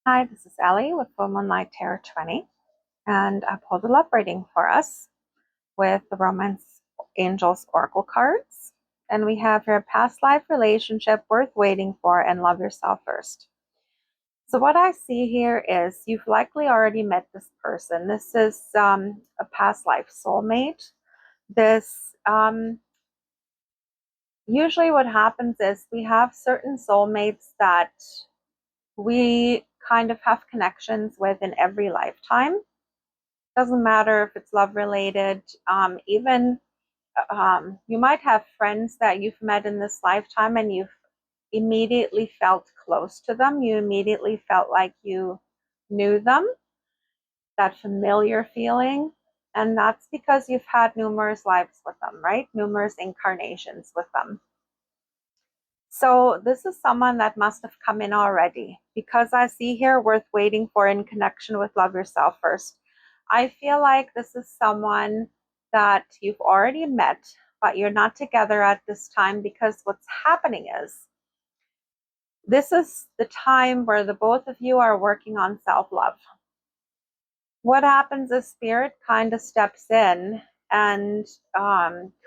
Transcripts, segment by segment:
Hi, this is Ellie with Full Moonlight Tarot 20, and I pulled a love reading for us with the Romance Angels Oracle cards. And we have here past life relationship worth waiting for and love yourself first. So, what I see here is you've likely already met this person. This is a past life soulmate. This usually what happens is we have certain soulmates that we kind of have connections with in every lifetime. Doesn't matter if it's love related. Even you might have friends that you've met in this lifetime and you've immediately felt close to them. You immediately felt like you knew them, that familiar feeling. And that's because you've had numerous lives with them, right? Numerous incarnations with them. So this is someone that must have come in already, because I see here worth waiting for in connection with love yourself first. I feel like this is someone that you've already met, but you're not together at this time, because what's happening is this is the time where the both of you are working on self-love. What happens is spirit kind of steps in and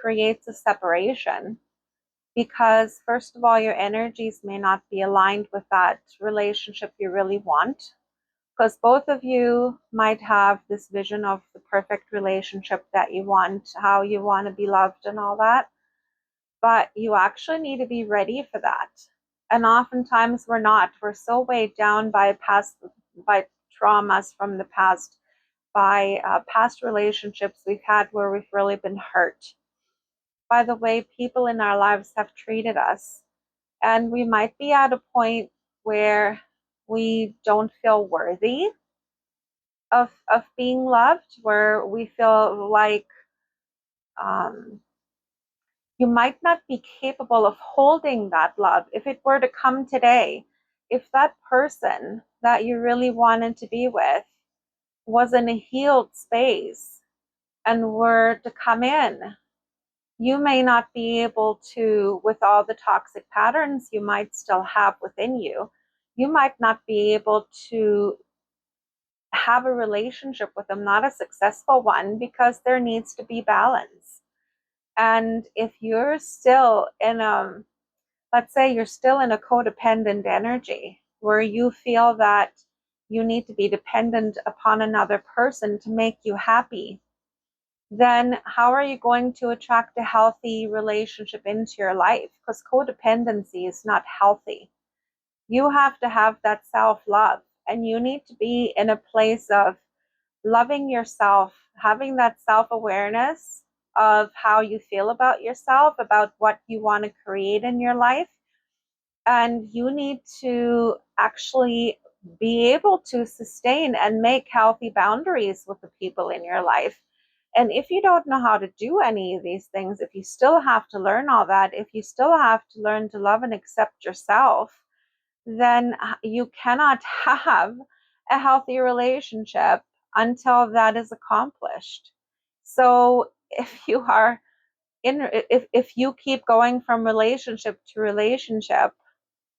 creates a separation, because first of all, your energies may not be aligned with that relationship you really want, because both of you might have this vision of the perfect relationship that you want, how you want to be loved and all that, but you actually need to be ready for that. And oftentimes we're so weighed down by traumas from the past, by past relationships we've had where we've really been hurt by the way people in our lives have treated us. And we might be at a point where we don't feel worthy of being loved, where we feel like um, you might not be capable of holding that love. If it were to come today, if that person that you really wanted to be with was in a healed space and were to come in, you may not be able to, with all the toxic patterns you might still have within you might not be able to have a relationship with them, not a successful one, because there needs to be balance. And if you're still in let's say you're still in a codependent energy where you feel that you need to be dependent upon another person to make you happy, then how are you going to attract a healthy relationship into your life? Because codependency is not healthy. You have to have that self-love, and you need to be in a place of loving yourself, having that self-awareness of how you feel about yourself, about what you want to create in your life. And you need to actually be able to sustain and make healthy boundaries with the people in your life. And if you don't know how to do any of these things, if you still have to learn all that, if you still have to learn to love and accept yourself, then you cannot have a healthy relationship until that is accomplished. So if you are if you keep going from relationship to relationship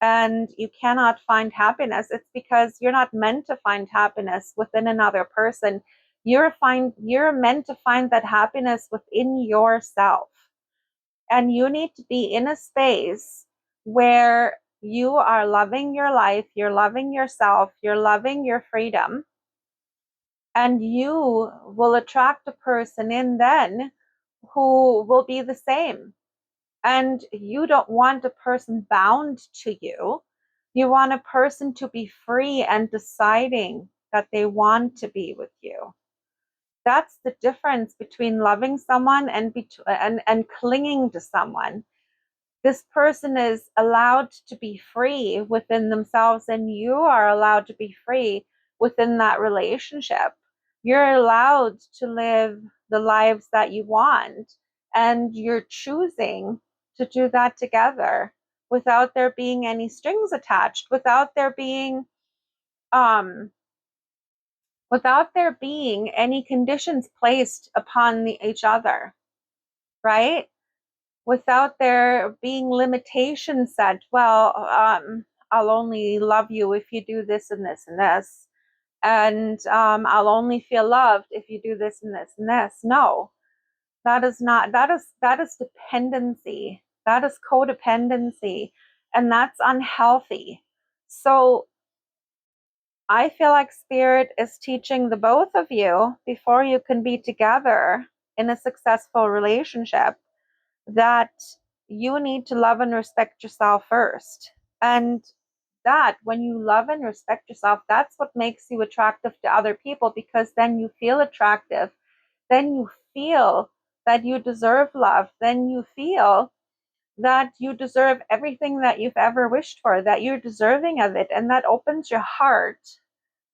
and you cannot find happiness, it's because you're not meant to find happiness within another person. You're meant to find that happiness within yourself. And you need to be in a space where you are loving your life, you're loving yourself, you're loving your freedom, and you will attract a person in then who will be the same. And you don't want a person bound to you. You want a person to be free and deciding that they want to be with you. That's the difference between loving someone and clinging to someone. This person is allowed to be free within themselves, and you are allowed to be free within that relationship. You're allowed to live the lives that you want, and you're choosing to do that together without there being any strings attached, um without there being any conditions placed upon each other, right? Without there being limitations set. Well, I'll only love you if you do this and this and this. And I'll only feel loved if you do this and this and this. No, that is not, that is dependency. That is codependency. And that's unhealthy. So I feel like spirit is teaching the both of you, before you can be together in a successful relationship, that you need to love and respect yourself first. And that when you love and respect yourself, that's what makes you attractive to other people, because then you feel attractive. Then you feel that you deserve love. Then you feel that you deserve everything that you've ever wished for, that you're deserving of it. And that opens your heart.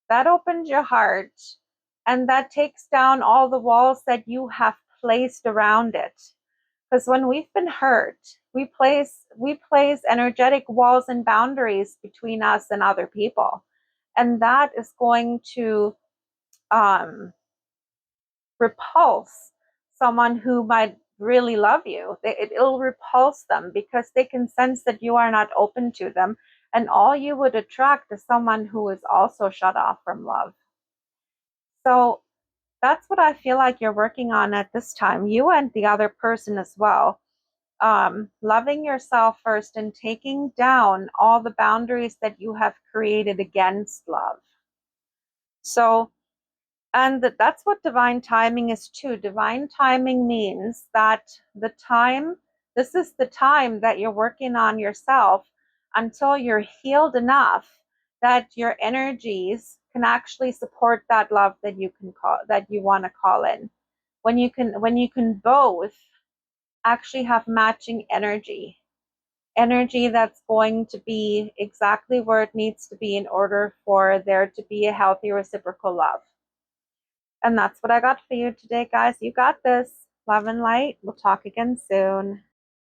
That opens your heart. And that takes down all the walls that you have placed around it. Because when we've been hurt, we place energetic walls and boundaries between us and other people. And that is going to repulse someone who might really love you. It'll repulse them, because they can sense that you are not open to them. And all you would attract is someone who is also shut off from love. So that's what I feel like you're working on at this time, you and the other person as well. Loving yourself first and taking down all the boundaries that you have created against love. So, and that's what divine timing is too. Divine timing means that this is the time that you're working on yourself until you're healed enough that your energies can actually support that love that you want to call in. When you can both actually have matching energy that's going to be exactly where it needs to be in order for there to be a healthy reciprocal love. And that's what I got for you today, guys. You got this. Love and light. We'll talk again soon.